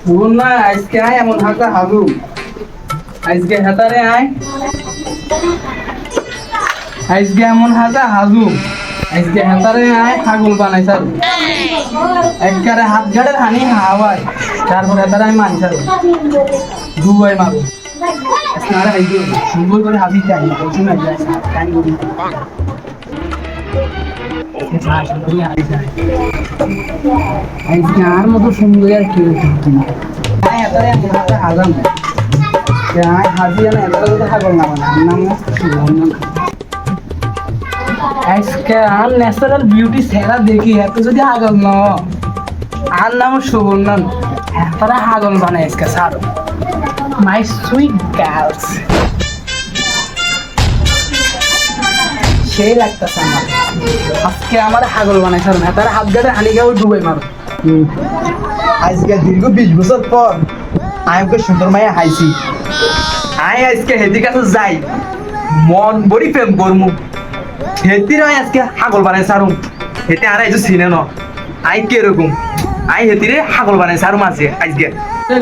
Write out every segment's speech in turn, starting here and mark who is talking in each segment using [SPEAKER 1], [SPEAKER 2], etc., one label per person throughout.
[SPEAKER 1] ভুল না আজকে আয় এমন হাতা হাজু আজকে হাতারে আয় আজকে এমন হাতা হাজু আজকে হাতারে আয় ছাগল বানাই স্যার একবারে হাত গাড়ে হানি হাওয়ায় তারপর হাতারে আমি মানি স্যার দুবাই মারো স্নারে হাইজু সুন্দর করে হাবি চাই বলছি না যাই টাইম করি আজকে আর মতো সুন্দর আর কেউ থাকতো না হাতারে হাজাম হাজিয়া না এত হাগল না নাম আজকে আর ন্যাচারাল বিউটি সেরা দেখি এত যদি হাগল ন আর নাম সুবর্ণন তারা হাগল বানায় আজকে সারো মাই সুইট গার্লস সেই লাগতেছে আমার আজকে আমার হাগল বানায় সারো না তারা হাত গাড়ে হানি গাও ডুবে মারো
[SPEAKER 2] আজকে দীর্ঘ 20 বছর পর আয়কে সুন্দর মায়া হাইছি আয় আজকে হেদির কাছে যাই মন বড়ি প্রেম করমু হেতির আজকে হাগল বানাই সারুম হেতে আর আইজু চিনে ন আই কি এরকম আই হেতিরে হাগল বানাই সারুম আছে আজকে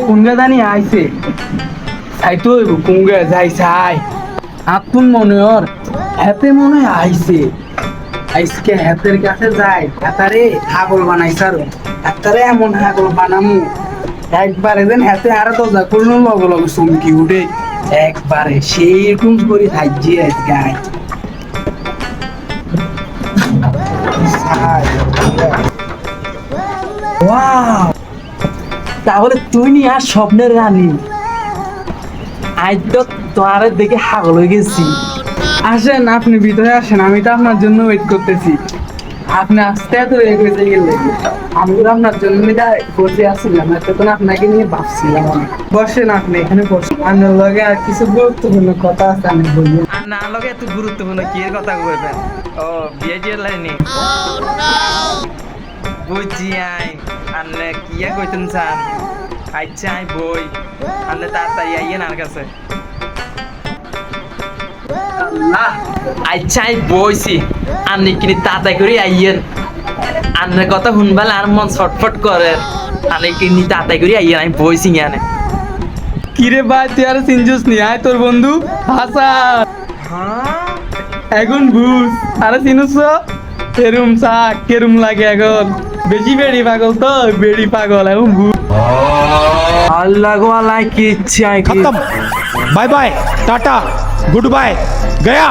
[SPEAKER 1] কোনগা জানি আইছে তাই তো কোনগা যাই চাই আতুন মনে ওর হাতে মনে হয় আইছে আজকে হাতের কাছে যাই হাতারে হাগল বানাই সারুম হাতারে এমন হাগল বানামু একবারে যেন হাতে আরো তো যা করলো লগে লগে চমকি উঠে একবারে সেই রকম করে হাইজি আজকে আই
[SPEAKER 2] ওয়াও তাহলে তুই নি আর স্বপ্নের রানী আজ তো তোমার দেখে হাগল হয়ে গেছি
[SPEAKER 1] আসেন আপনি ভিতরে আসেন আমি তো আপনার জন্য ওয়েট করতেছি আপনি আসতে এত এগিয়ে গেলে আমি তো আপনার জন্য বসে আসছিলাম এতক্ষণ আপনাকে নিয়ে ভাবছিলাম অনেক বসেন আপনি এখানে বসেন আপনার লগে আর কিছু গুরুত্বপূর্ণ কথা আছে আমি বলবো
[SPEAKER 2] আর না লগে এত গুরুত্বপূর্ণ কি এর কথা কইবেন ও বিয়ে টিয়ে লাইনি বুঝছি আই আনলে কি কইতেন চান আচ্ছা আই বই আনলে তাড়াতাড়ি আইয়েন আর কাছে আল্লাহ আচ্ছা আই বইছি আনলে কিনি তাড়াতাড়ি করে আইয়েন আনলে কথা শুনবালে আর মন ছটফট করে আনলে কিনি তাড়াতাড়ি করে আইয়েন আমি বইছি ইয়ানে
[SPEAKER 1] কিরে ভাই তুই আর সিনজুস নি আয় তোর বন্ধু হাসান এখন বুঝ আরে চিনুস কেরুম চা কেরুম লাগে এখন বেশি বেড়ি পাগল তো বেড়ি পাগল এখন বুঝ
[SPEAKER 2] আল্লাহ গো আল্লাহ কি ইচ্ছা
[SPEAKER 3] खत्म bye bye tata goodbye गया